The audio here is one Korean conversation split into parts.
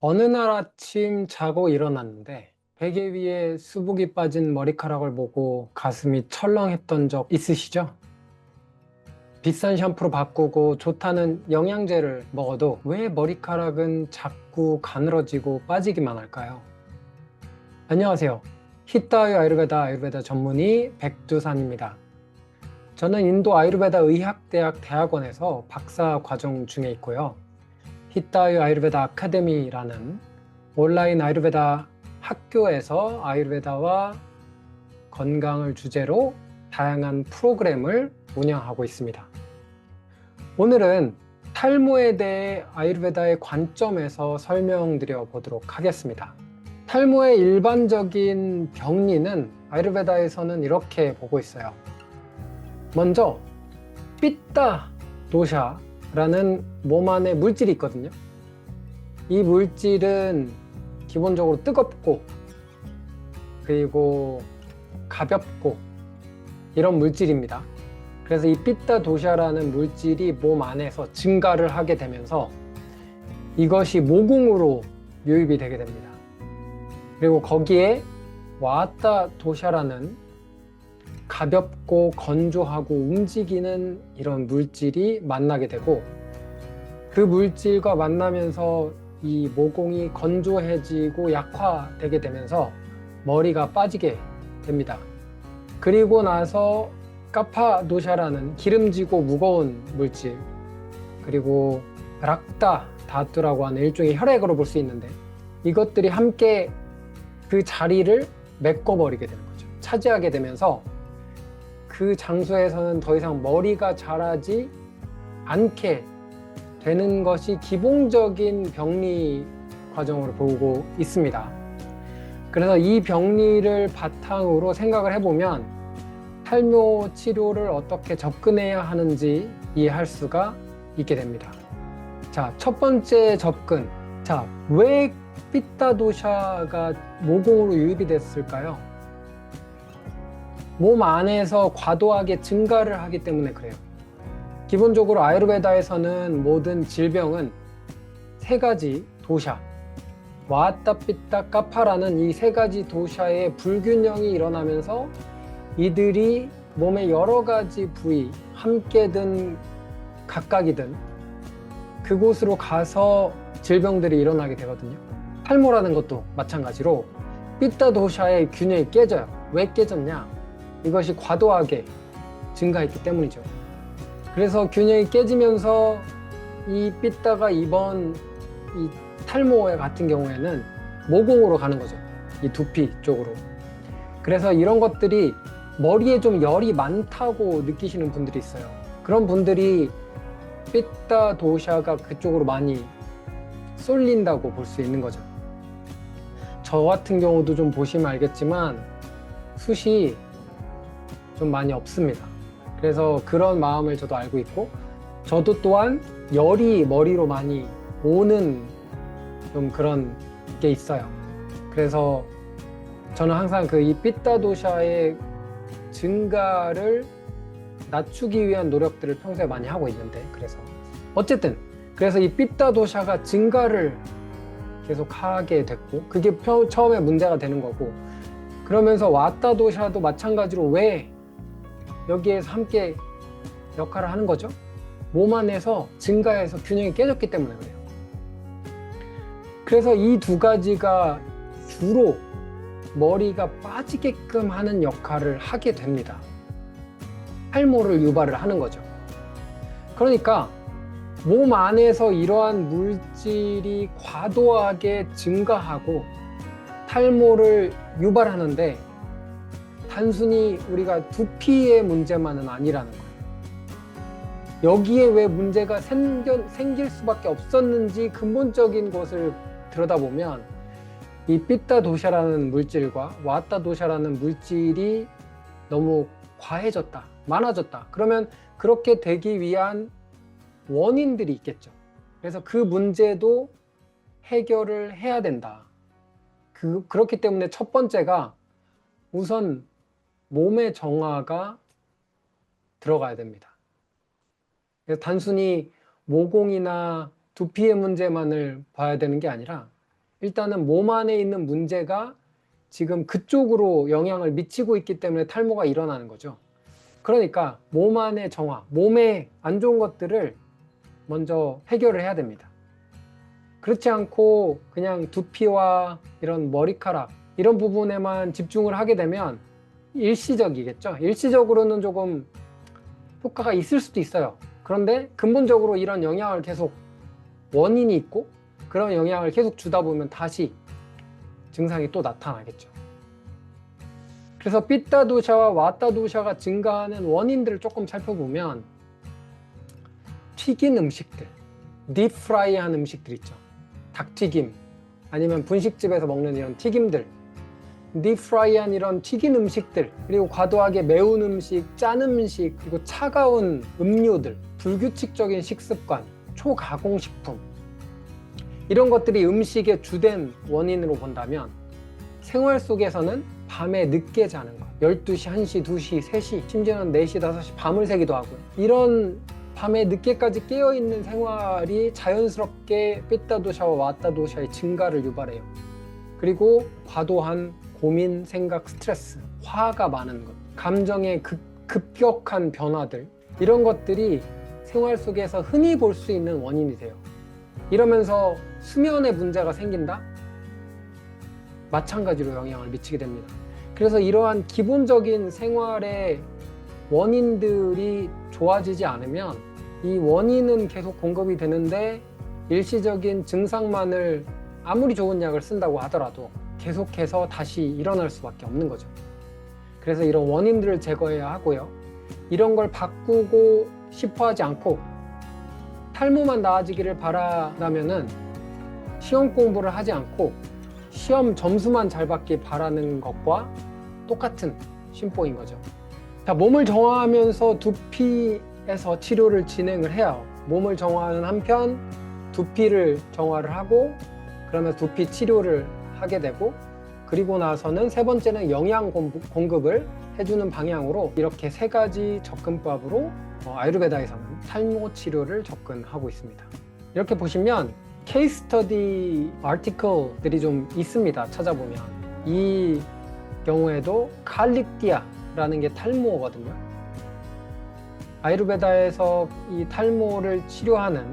어느 날 아침 자고 일어났는데 베개 위에 수북이 빠진 머리카락을 보고 가슴이 철렁했던 적 있으시죠? 비싼 샴푸로 바꾸고 좋다는 영양제를 먹어도 왜 머리카락은 자꾸 가늘어지고 빠지기만 할까요? 안녕하세요. 히타유 아유르베다 전문의 백두산입니다. 저는 인도 아유르베다 의학대학 대학원에서 박사 과정 중에 있고요. 히타유 아유르베다 아카데미라는 온라인 아유르베다 학교에서 아유르베다와 건강을 주제로 다양한 프로그램을 운영하고 있습니다. 오늘은 탈모에 대해 아유르베다의 관점에서 설명드려 보도록 하겠습니다. 탈모의 일반적인 병리는 아유르베다에서는 이렇게 보고 있어요. 먼저 피타 도샤라는 몸 안에 물질이 있거든요. 이 물질은 기본적으로 뜨겁고 그리고 가볍고 이런 물질입니다. 그래서 이 피타 도샤라는 물질이 몸 안에서 증가를 하게 되면서 이것이 모공으로 유입이 되게 됩니다. 그리고 거기에 와타 도샤라는 가볍고 건조하고 움직이는 이런 물질이 만나게 되고 그 물질과 만나면서 이 모공이 건조해지고 약화되게 되면서 머리가 빠지게 됩니다. 그리고 나서 카파도샤라는 기름지고 무거운 물질, 그리고 락타 다투라고 하는 일종의 혈액으로 볼 수 있는데 이것들이 함께 그 자리를 메꿔버리게 되는 거죠. 차지하게 되면서 그 장소에서는 더 이상 머리가 자라지 않게 되는 것이 기본적인 병리 과정으로 보고 있습니다. 그래서 이 병리를 바탕으로 생각을 해보면 탈모 치료를 어떻게 접근해야 하는지 이해할 수가 있게 됩니다. 자, 첫 번째 접근. 자, 왜 피타 도샤가 모공으로 유입이 됐을까요? 몸 안에서 과도하게 증가를 하기 때문에 그래요. 기본적으로 아유르베다에서는 모든 질병은 세 가지 도샤, 와타, 피타, 카파라는 이 세 가지 도샤의 불균형이 일어나면서 이들이 몸의 여러 가지 부위, 함께든 각각이든 그곳으로 가서 질병들이 일어나게 되거든요. 탈모라는 것도 마찬가지로 피타 도샤의 균형이 깨져요. 왜 깨졌냐? 이것이 과도하게 증가했기 때문이죠. 그래서 균형이 깨지면서 이 피타가 이번 이 탈모 같은 경우에는 모공으로 가는 거죠. 이 두피 쪽으로. 그래서 이런 것들이 머리에 좀 열이 많다고 느끼시는 분들이 있어요. 그런 분들이 피타 도샤가 그쪽으로 많이 쏠린다고 볼 수 있는 거죠. 저 같은 경우도 좀 보시면 알겠지만 숱이 좀 많이 없습니다. 그래서 그런 마음을 저도 알고 있고, 저도 또한 열이 머리로 많이 오는 좀 그런 게 있어요. 그래서 저는 항상 그 이 피타 도샤의 증가를 낮추기 위한 노력들을 평소에 많이 하고 있는데, 그래서 어쨌든 그래서 이 피타 도샤가 증가를 계속 하게 됐고, 그게 처음에 문제가 되는 거고, 그러면서 와타 도샤도 마찬가지로 왜 여기에서 함께 역할을 하는 거죠? 몸 안에서 증가해서 균형이 깨졌기 때문에 그래요. 그래서 이 두 가지가 주로 머리가 빠지게끔 하는 역할을 하게 됩니다. 탈모를 유발을 하는 거죠. 그러니까 몸 안에서 이러한 물질이 과도하게 증가하고 탈모를 유발하는데 단순히 우리가 두피의 문제만은 아니라는 거예요. 여기에 왜 문제가 생길 수밖에 없었는지 근본적인 것을 들여다보면 이 피타 도샤라는 물질과 와타 도샤라는 물질이 너무 과해졌다, 많아졌다. 그러면 그렇게 되기 위한 원인들이 있겠죠. 그래서 그 문제도 해결을 해야 된다. 그렇기 때문에 첫 번째가 우선 몸의 정화가 들어가야 됩니다. 그래서 단순히 모공이나 두피의 문제만을 봐야 되는 게 아니라 일단은 몸 안에 있는 문제가 지금 그쪽으로 영향을 미치고 있기 때문에 탈모가 일어나는 거죠. 그러니까 몸 안의 정화, 몸에 안 좋은 것들을 먼저 해결을 해야 됩니다. 그렇지 않고 그냥 두피와 이런 머리카락 이런 부분에만 집중을 하게 되면 일시적이겠죠. 일시적으로는 조금 효과가 있을 수도 있어요. 그런데 근본적으로 이런 영향을 계속 원인이 있고 그런 영향을 계속 주다 보면 다시 증상이 또 나타나겠죠. 그래서 피타 도샤와 와타 도샤가 증가하는 원인들을 조금 살펴보면 튀긴 음식들, 딥프라이한 음식들 있죠. 닭튀김 아니면 분식집에서 먹는 이런 튀김들, 딥프라이한 이런 튀긴 음식들, 그리고 과도하게 매운 음식, 짠 음식, 그리고 차가운 음료들, 불규칙적인 식습관, 초가공식품 이런 것들이 음식의 주된 원인으로 본다면 생활 속에서는 밤에 늦게 자는 것 12시, 1시, 2시, 3시, 심지어는 4시, 5시 밤을 새기도 하고요. 이런 밤에 늦게까지 깨어있는 생활이 자연스럽게 피타 도샤와 와타 도샤의 증가를 유발해요. 그리고 과도한 고민, 생각, 스트레스, 화가 많은 것, 감정의 급격한 변화들 이런 것들이 생활 속에서 흔히 볼 수 있는 원인이 돼요. 이러면서 수면에 문제가 생긴다? 마찬가지로 영향을 미치게 됩니다. 그래서 이러한 기본적인 생활의 원인들이 좋아지지 않으면 이 원인은 계속 공급이 되는데 일시적인 증상만을 아무리 좋은 약을 쓴다고 하더라도 계속해서 다시 일어날 수밖에 없는 거죠. 그래서 이런 원인들을 제거해야 하고요. 이런 걸 바꾸고 싶어 하지 않고 탈모만 나아지기를 바라면은 시험 공부를 하지 않고 시험 점수만 잘 받길 바라는 것과 똑같은 심보인 거죠. 자, 몸을 정화하면서 두피에서 치료를 진행을 해요. 몸을 정화하는 한편 두피를 정화를 하고 그러면서 두피 치료를 하게 되고 그리고 나서는 세 번째는 영양 공급을 해주는 방향으로 이렇게 세 가지 접근법으로 아유르베다에서는 탈모 치료를 접근하고 있습니다. 이렇게 보시면 케이스 스터디 아티클들이 좀 있습니다. 찾아보면 이 경우에도 칼릭디아라는 게 탈모거든요. 아유르베다에서 이 탈모를 치료하는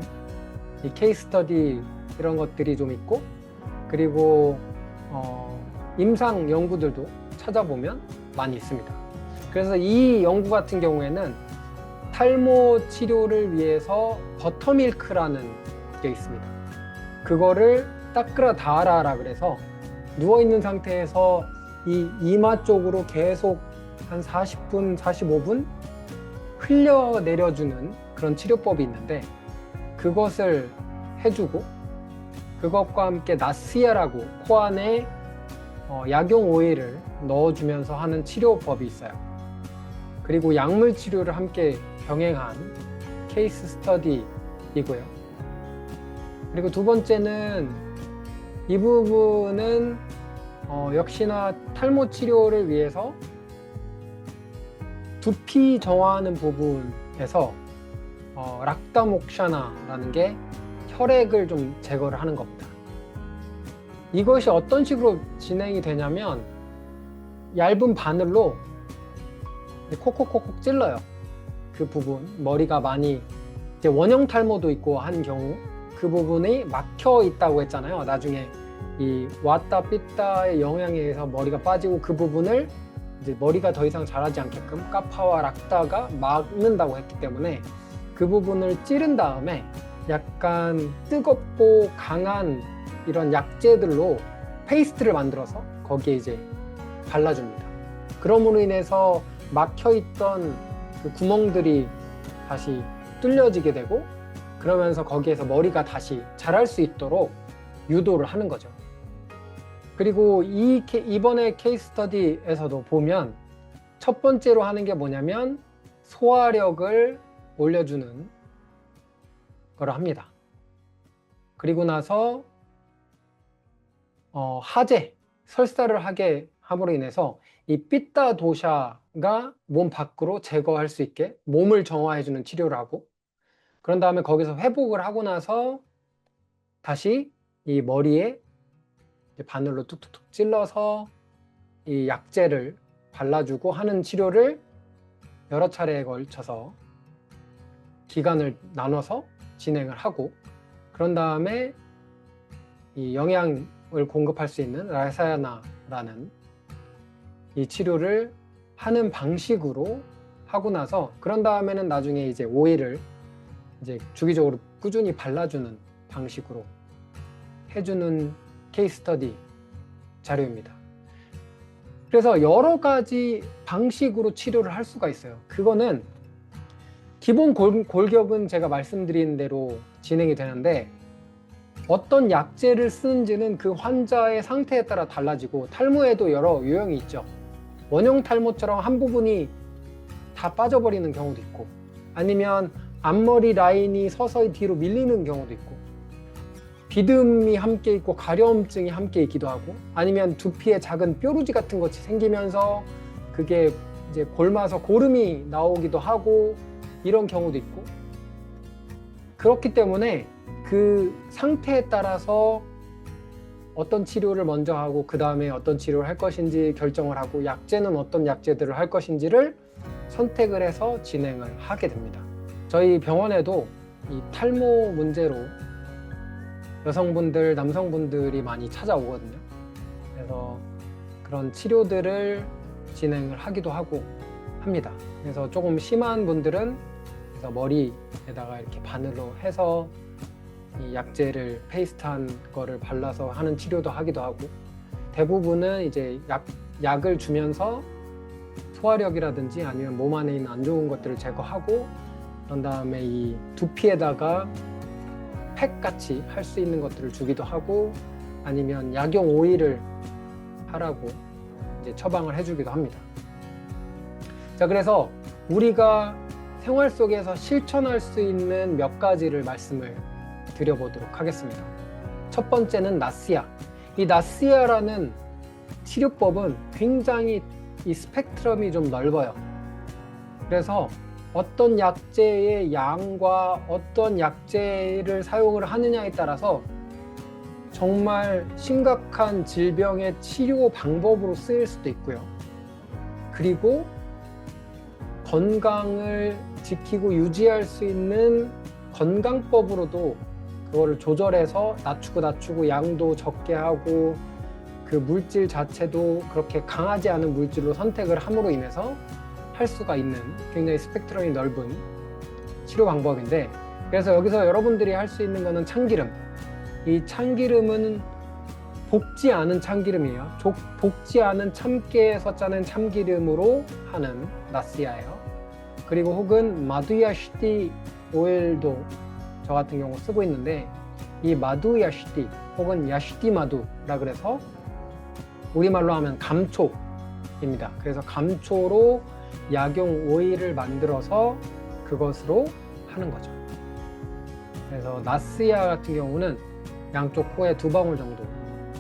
이 케이스 스터디 이런 것들이 좀 있고 그리고 임상 연구들도 찾아보면 많이 있습니다. 그래서 이 연구 같은 경우에는 탈모 치료를 위해서 버터밀크라는 게 있습니다. 그거를 따끄라 다아라라 그래서 누워있는 상태에서 이 이마 쪽으로 계속 한 40분, 45분 흘려내려주는 그런 치료법이 있는데 그것을 해주고 그것과 함께 나스야라고 코 안에 약용 오일을 넣어주면서 하는 치료법이 있어요. 그리고 약물 치료를 함께 병행한 케이스 스터디이고요. 그리고 두 번째는 이 부분은 역시나 탈모 치료를 위해서 두피 정화하는 부분에서 락다목샤나라는 게 혈액을 좀 제거를 하는 겁니다. 이것이 어떤 식으로 진행이 되냐면 얇은 바늘로 콕콕콕콕 찔러요. 그 부분 머리가 많이 이제 원형 탈모도 있고 한 경우 그 부분이 막혀 있다고 했잖아요. 나중에 이 와타 피타의 영향에 의해서 머리가 빠지고 그 부분을 이제 머리가 더 이상 자라지 않게끔 까파와 락다가 막는다고 했기 때문에 그 부분을 찌른 다음에 약간 뜨겁고 강한 이런 약재들로 페이스트를 만들어서 거기에 이제 발라줍니다. 그럼으로 인해서 막혀있던 그 구멍들이 다시 뚫려지게 되고 그러면서 거기에서 머리가 다시 자랄 수 있도록 유도를 하는 거죠. 그리고 이번에 케이스 스터디에서도 보면 첫 번째로 하는 게 뭐냐면 소화력을 올려주는 거를 합니다. 그리고 나서 하제, 설사를 하게 함으로 인해서 이 피타 도샤가 몸 밖으로 제거할 수 있게 몸을 정화해주는 치료를 하고 그런 다음에 거기서 회복을 하고 나서 다시 이 머리에 바늘로 툭툭툭 찔러서 이 약재를 발라주고 하는 치료를 여러 차례에 걸쳐서 기간을 나눠서 진행을 하고, 그런 다음에 이 영양을 공급할 수 있는 라사야나라는 이 치료를 하는 방식으로 하고 나서, 그런 다음에는 나중에 이제 오일을 이제 주기적으로 꾸준히 발라주는 방식으로 해주는 케이스 스터디 자료입니다. 그래서 여러 가지 방식으로 치료를 할 수가 있어요. 그거는 기본 골격은 제가 말씀드린 대로 진행이 되는데, 어떤 약재를 쓰는지는 그 환자의 상태에 따라 달라지고, 탈모에도 여러 유형이 있죠. 원형 탈모처럼 한 부분이 다 빠져버리는 경우도 있고, 아니면 앞머리 라인이 서서히 뒤로 밀리는 경우도 있고, 비듬이 함께 있고 가려움증이 함께 있기도 하고, 아니면 두피에 작은 뾰루지 같은 것이 생기면서 그게 이제 골마서 고름이 나오기도 하고, 이런 경우도 있고, 그렇기 때문에 그 상태에 따라서 어떤 치료를 먼저 하고 그 다음에 어떤 치료를 할 것인지 결정을 하고, 약재는 어떤 약재들을 할 것인지를 선택을 해서 진행을 하게 됩니다. 저희 병원에도 이 탈모 문제로 여성분들, 남성분들이 많이 찾아오거든요. 그래서 그런 치료들을 진행을 하기도 하고 합니다. 그래서 조금 심한 분들은 그래서 머리에다가 이렇게 바늘로 해서 이 약재를 페이스트한 거를 발라서 하는 치료도 하기도 하고, 대부분은 이제 약을 주면서 소화력이라든지 아니면 몸 안에 있는 안 좋은 것들을 제거하고, 그런 다음에 이 두피에다가 팩같이 할 수 있는 것들을 주기도 하고, 아니면 약용 오일을 하라고 이제 처방을 해주기도 합니다. 자, 그래서 우리가 생활 속에서 실천할 수 있는 몇 가지를 말씀을 드려보도록 하겠습니다. 첫 번째는 나스야. 이 나스야라는 치료법은 굉장히 이 스펙트럼이 좀 넓어요. 그래서 어떤 약재의 양과 어떤 약재를 사용을 하느냐에 따라서 정말 심각한 질병의 치료 방법으로 쓰일 수도 있고요. 그리고 건강을 지키고 유지할 수 있는 건강법으로도 그거를 조절해서 낮추고 양도 적게 하고, 그 물질 자체도 그렇게 강하지 않은 물질로 선택을 함으로 인해서 할 수가 있는 굉장히 스펙트럼이 넓은 치료 방법인데, 그래서 여기서 여러분들이 할 수 있는 거는 참기름. 이 참기름은 볶지 않은 참기름이에요. 볶지 않은 참깨에서 짜낸 참기름으로 하는 나스야예요. 그리고 혹은 마두야시티 오일도 저 같은 경우 쓰고 있는데, 이 마두야시티 혹은 야시티 마두라 그래서 우리말로 하면 감초입니다. 그래서 감초로 약용 오일을 만들어서 그것으로 하는 거죠. 그래서 나스야 같은 경우는 양쪽 코에 2방울 정도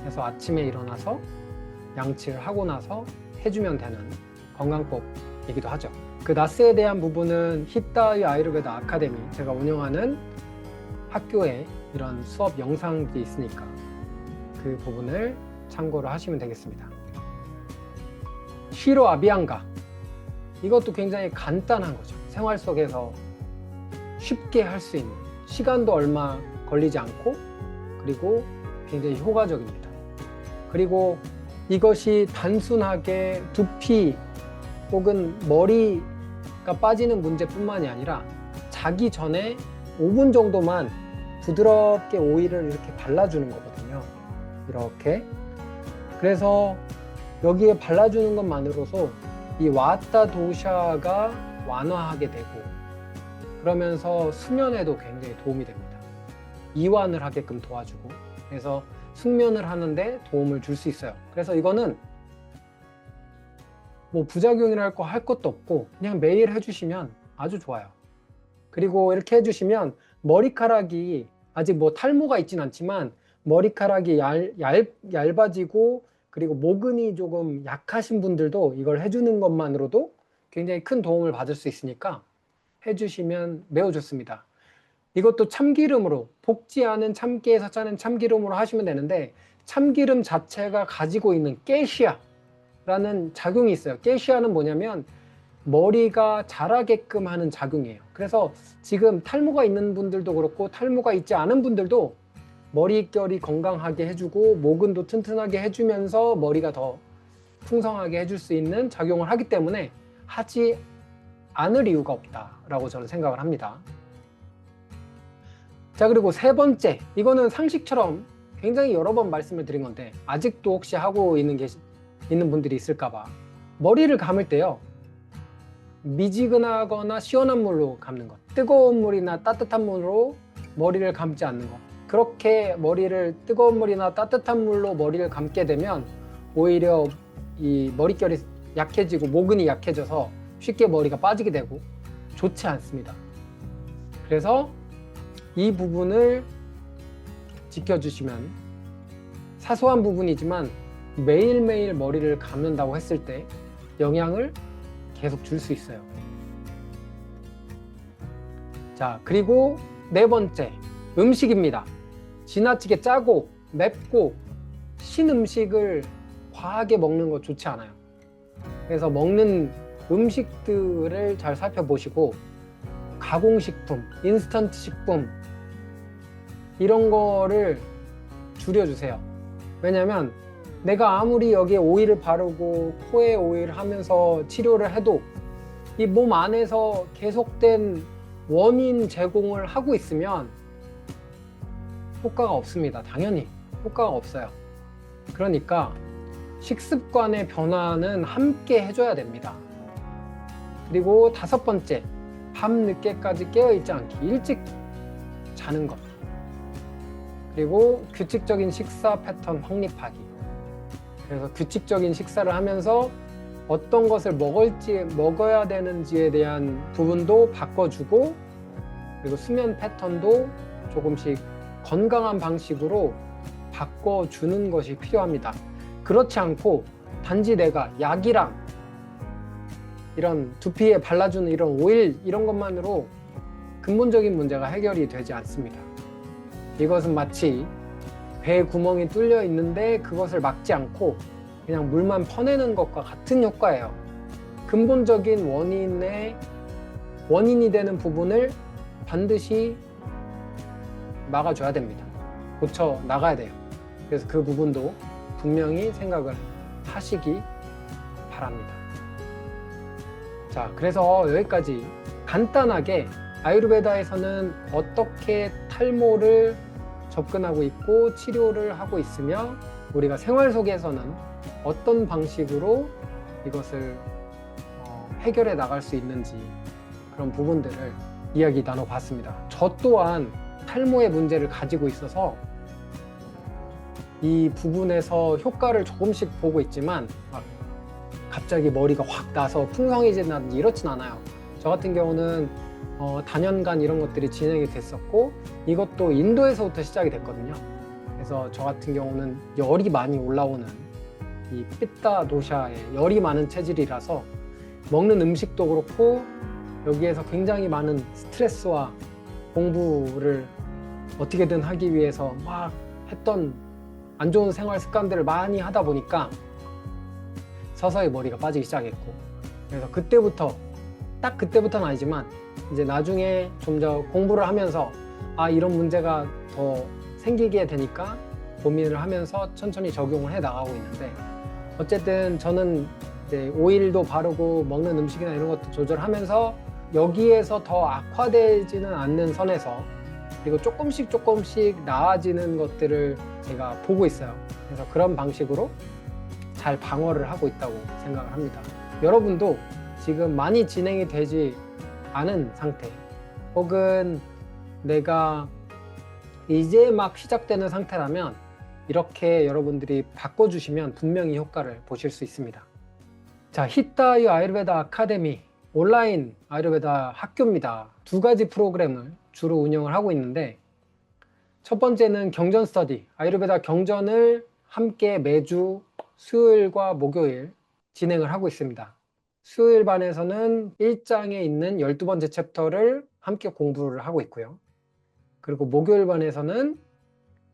해서 아침에 일어나서 양치를 하고 나서 해주면 되는 건강법이기도 하죠. 그 나스에 대한 부분은 히타이 아유르베다 아카데미, 제가 운영하는 학교에 이런 수업 영상이 있으니까 그 부분을 참고를 하시면 되겠습니다. 쉬로 아비앙가, 이것도 굉장히 간단한 거죠. 생활 속에서 쉽게 할 수 있는, 시간도 얼마 걸리지 않고, 그리고 굉장히 효과적입니다. 그리고 이것이 단순하게 두피 혹은 머리가 빠지는 문제뿐만이 아니라 자기 전에 5분 정도만 부드럽게 오일을 이렇게 발라주는 거거든요. 이렇게. 그래서 여기에 발라주는 것만으로도 이 와타 도샤가 완화하게 되고, 그러면서 수면에도 굉장히 도움이 됩니다. 이완을 하게끔 도와주고, 그래서 숙면을 하는데 도움을 줄 수 있어요. 그래서 이거는 뭐 부작용이랄 거 할 것도 없고 그냥 매일 해주시면 아주 좋아요. 그리고 이렇게 해주시면 머리카락이, 아직 뭐 탈모가 있진 않지만 머리카락이 얇아지고, 그리고 모근이 조금 약하신 분들도 이걸 해주는 것만으로도 굉장히 큰 도움을 받을 수 있으니까 해주시면 매우 좋습니다. 이것도 참기름으로, 볶지 않은 참깨에서 짜는 참기름으로 하시면 되는데, 참기름 자체가 가지고 있는 게시아라는 작용이 있어요. 게시아는 뭐냐면 머리가 자라게끔 하는 작용이에요. 그래서 지금 탈모가 있는 분들도 그렇고 탈모가 있지 않은 분들도 머릿결이 건강하게 해주고 모근도 튼튼하게 해주면서 머리가 더 풍성하게 해줄 수 있는 작용을 하기 때문에 하지 않을 이유가 없다라고 저는 생각을 합니다. 자, 그리고 세 번째, 이거는 상식처럼 굉장히 여러 번 말씀을 드린 건데 아직도 혹시 하고 있는 분들이 있을까봐, 머리를 감을 때요, 미지근하거나 시원한 물로 감는 것, 뜨거운 물이나 따뜻한 물로 머리를 감지 않는 것. 그렇게 머리를 뜨거운 물이나 따뜻한 물로 머리를 감게 되면 오히려 이 머릿결이 약해지고 모근이 약해져서 쉽게 머리가 빠지게 되고 좋지 않습니다. 그래서 이 부분을 지켜주시면, 사소한 부분이지만 매일매일 머리를 감는다고 했을 때 영향을 계속 줄 수 있어요. 자, 그리고 네 번째, 음식입니다. 지나치게 짜고 맵고 신 음식을 과하게 먹는 거 좋지 않아요. 그래서 먹는 음식들을 잘 살펴보시고 가공식품, 인스턴트 식품 이런 거를 줄여주세요. 왜냐면 내가 아무리 여기에 오일을 바르고 코에 오일을 하면서 치료를 해도 이 몸 안에서 계속된 원인 제공을 하고 있으면 효과가 없습니다. 당연히 효과가 없어요. 그러니까 식습관의 변화는 함께 해줘야 됩니다. 그리고 다섯 번째, 밤 늦게까지 깨어있지 않기, 일찍 자는 것. 그리고 규칙적인 식사 패턴 확립하기. 그래서 규칙적인 식사를 하면서 어떤 것을 먹어야 되는지에 대한 부분도 바꿔주고, 그리고 수면 패턴도 조금씩 건강한 방식으로 바꿔주는 것이 필요합니다. 그렇지 않고 단지 내가 약이랑 이런 두피에 발라주는 이런 오일 이런 것만으로 근본적인 문제가 해결이 되지 않습니다. 이것은 마치 배에 구멍이 뚫려 있는데 그것을 막지 않고 그냥 물만 퍼내는 것과 같은 효과예요. 근본적인 원인이 되는 부분을 반드시 막아줘야 됩니다. 고쳐 나가야 돼요. 그래서 그 부분도 분명히 생각을 하시기 바랍니다. 자, 그래서 여기까지 간단하게 아유르베다에서는 어떻게 탈모를 접근하고 있고 치료를 하고 있으며 우리가 생활 속에서는 어떤 방식으로 이것을 해결해 나갈 수 있는지, 그런 부분들을 이야기 나눠봤습니다. 저 또한 탈모의 문제를 가지고 있어서 이 부분에서 효과를 조금씩 보고 있지만 막 갑자기 머리가 확 나서 풍성해진다든지 이렇진 않아요. 저 같은 경우는 단연간 이런 것들이 진행이 됐었고 이것도 인도에서부터 시작이 됐거든요. 그래서 저 같은 경우는 열이 많이 올라오는 이 피타 도샤에 열이 많은 체질이라서 먹는 음식도 그렇고 여기에서 굉장히 많은 스트레스와 공부를 어떻게든 하기 위해서 막 했던 안 좋은 생활 습관들을 많이 하다 보니까 서서히 머리가 빠지기 시작했고, 그래서 딱 그때부터는 아니지만 이제 나중에 좀 더 공부를 하면서 이런 문제가 더 생기게 되니까 고민을 하면서 천천히 적용을 해 나가고 있는데, 어쨌든 저는 이제 오일도 바르고 먹는 음식이나 이런 것도 조절하면서 여기에서 더 악화되지는 않는 선에서, 그리고 조금씩 나아지는 것들을 제가 보고 있어요. 그래서 그런 방식으로 잘 방어를 하고 있다고 생각을 합니다. 여러분도 지금 많이 진행이 되지 않은 상태, 혹은 내가 이제 막 시작되는 상태라면 이렇게 여러분들이 바꿔주시면 분명히 효과를 보실 수 있습니다. 자, 히타유 아유르베다 아카데미 온라인 아유르베다 학교입니다. 두 가지 프로그램을 주로 운영을 하고 있는데, 첫 번째는 경전 스터디, 아유르베다 경전을 함께 매주 수요일과 목요일 진행을 하고 있습니다. 수요일 반에서는 1장에 있는 12번째 챕터를 함께 공부를 하고 있고요. 그리고 목요일 반에서는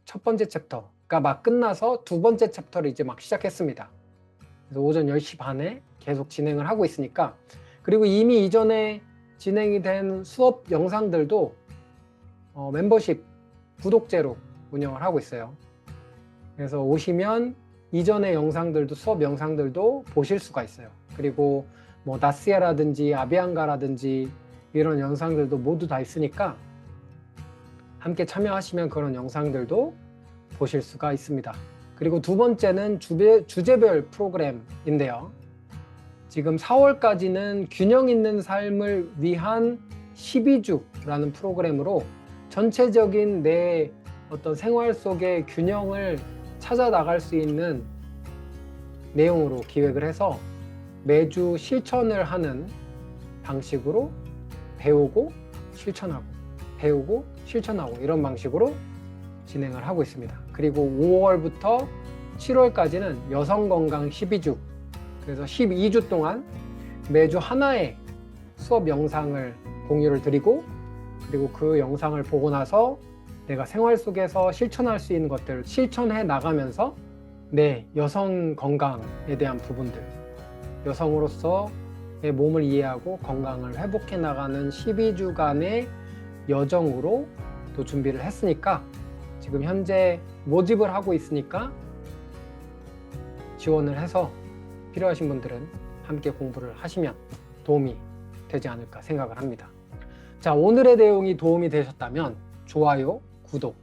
첫 번째 챕터, 막 끝나서 두 번째 챕터를 이제 막 시작했습니다. 그래서 오전 10시 반에 계속 진행을 하고 있으니까, 그리고 이미 이전에 진행이 된 수업 영상들도 멤버십 구독제로 운영을 하고 있어요. 그래서 오시면 이전의 영상들도, 수업 영상들도 보실 수가 있어요. 그리고 뭐 나스야라든지 아비앙가라든지 이런 영상들도 모두 다 있으니까 함께 참여하시면 그런 영상들도 보실 수가 있습니다. 그리고 두 번째는 주제별 프로그램인데요. 지금 4월까지는 균형 있는 삶을 위한 12주라는 프로그램으로 전체적인 내 어떤 생활 속의 균형을 찾아 나갈 수 있는 내용으로 기획을 해서 매주 실천을 하는 방식으로 배우고 실천하고, 배우고 실천하고, 이런 방식으로 진행을 하고 있습니다. 그리고 5월부터 7월까지는 여성건강 12주, 그래서 12주 동안 매주 하나의 수업 영상을 공유를 드리고, 그리고 그 영상을 보고 나서 내가 생활 속에서 실천할 수 있는 것들을 실천해 나가면서 내 여성 건강에 대한 부분들, 여성으로서의 몸을 이해하고 건강을 회복해 나가는 12주간의 여정으로 또 준비를 했으니까, 지금 현재 모집을 하고 있으니까 지원을 해서 필요하신 분들은 함께 공부를 하시면 도움이 되지 않을까 생각을 합니다. 자, 오늘의 내용이 도움이 되셨다면 좋아요, 구독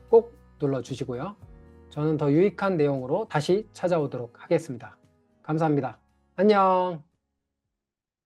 꼭 눌러주시고요. 저는 더 유익한 내용으로 다시 찾아오도록 하겠습니다. 감사합니다. 안녕.